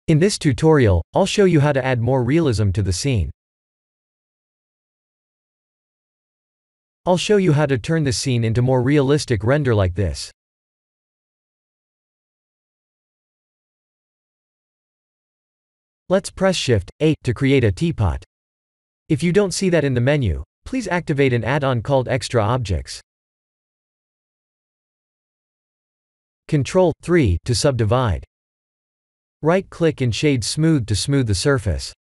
In this tutorial, I'll show you how to add more realism to the scene. I'll show you how to turn the scene into more realistic render like this. Let's press Shift-A to create a teapot. If you don't see that in the menu, please activate an add-on called Extra Objects. Ctrl+3 to subdivide. Right-click and shade Smooth to smooth the surface.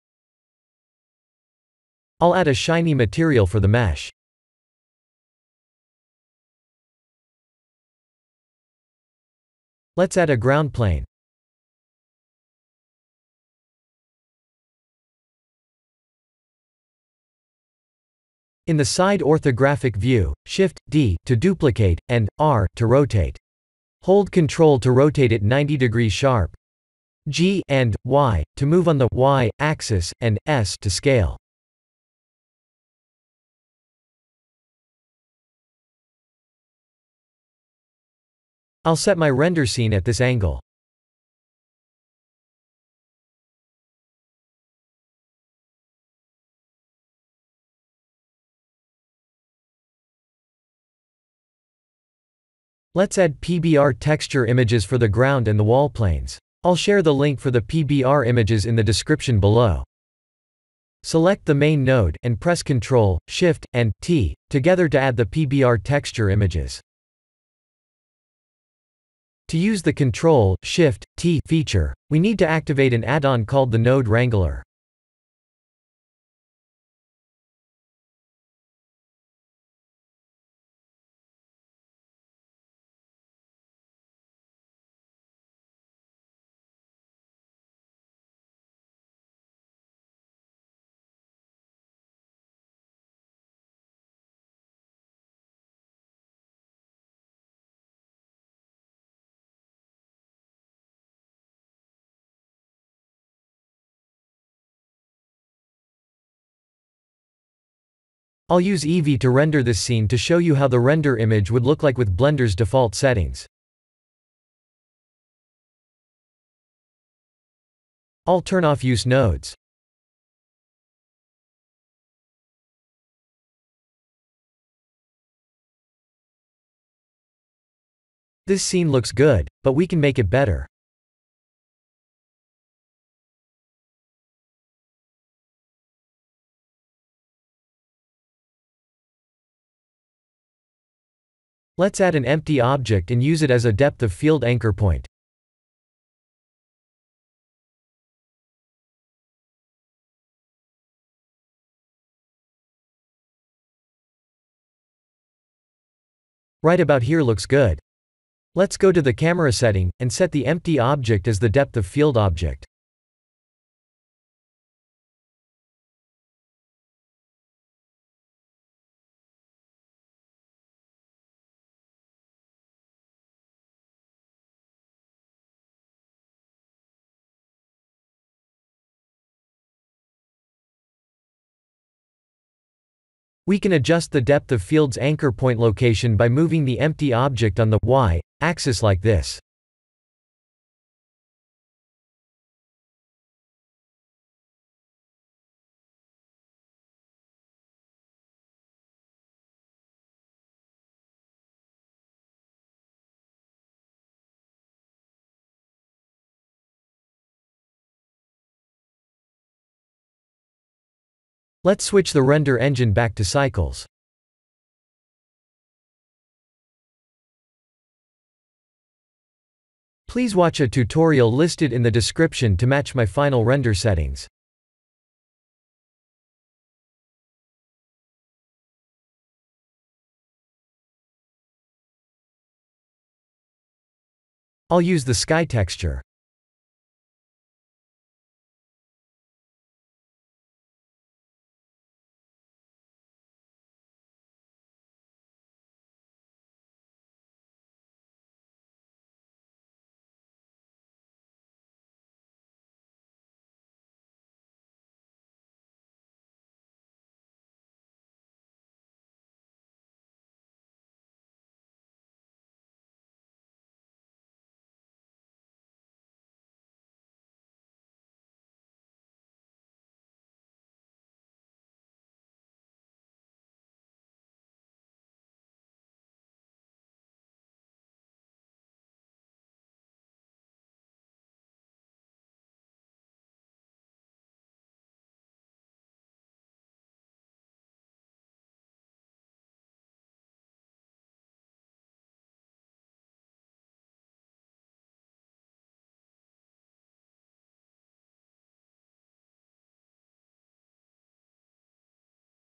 I'll add a shiny material for the mesh. Let's add a ground plane. In the side orthographic view, Shift-D to duplicate, and R to rotate. Hold Ctrl to rotate it 90 degrees sharp. G and Y to move on the Y axis, and S to scale. I'll set my render scene at this angle. Let's add PBR texture images for the ground and the wall planes. I'll share the link for the PBR images in the description below. Select the main node, and press Ctrl, Shift, and T together to add the PBR texture images. To use the Ctrl, Shift, T feature, we need to activate an add-on called the Node Wrangler. I'll use Eevee to render this scene to show you how the render image would look like with Blender's default settings. I'll turn off use nodes. This scene looks good, but we can make it better. Let's add an empty object and use it as a depth of field anchor point. Right about here looks good. Let's go to the camera setting, and set the empty object as the depth of field object. We can adjust the depth of field's anchor point location by moving the empty object on the Y axis like this. Let's switch the render engine back to cycles. Please watch a tutorial listed in the description to match my final render settings. I'll use the sky texture.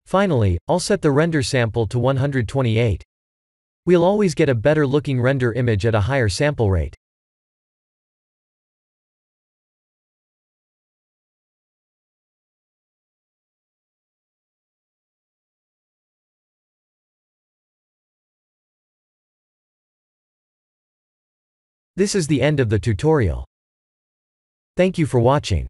Finally, I'll set the render sample to 128. We'll always get a better looking render image at a higher sample rate. This is the end of the tutorial. Thank you for watching.